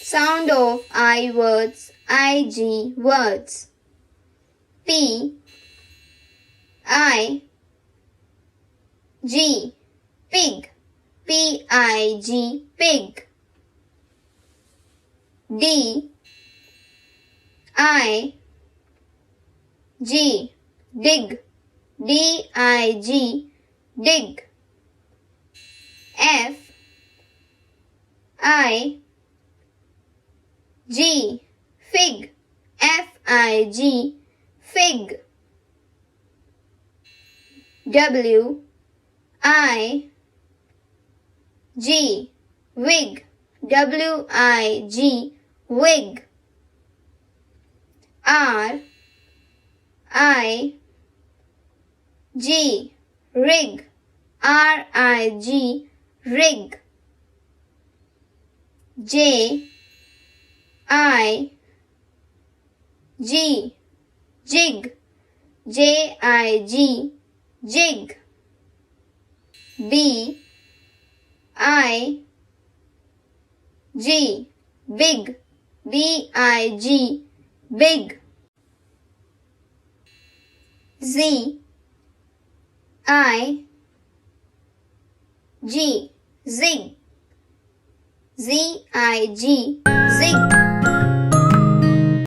Sound of I words, IG words. P I G pig, PIG pig. D I G dig, DIG dig. F I G fig, FIG fig. W I G wig, WIG wig. R I G rig, RIG rig. J I G jig, JIG jig. B I G big, BIG big. Z I G zig, ZIG zig.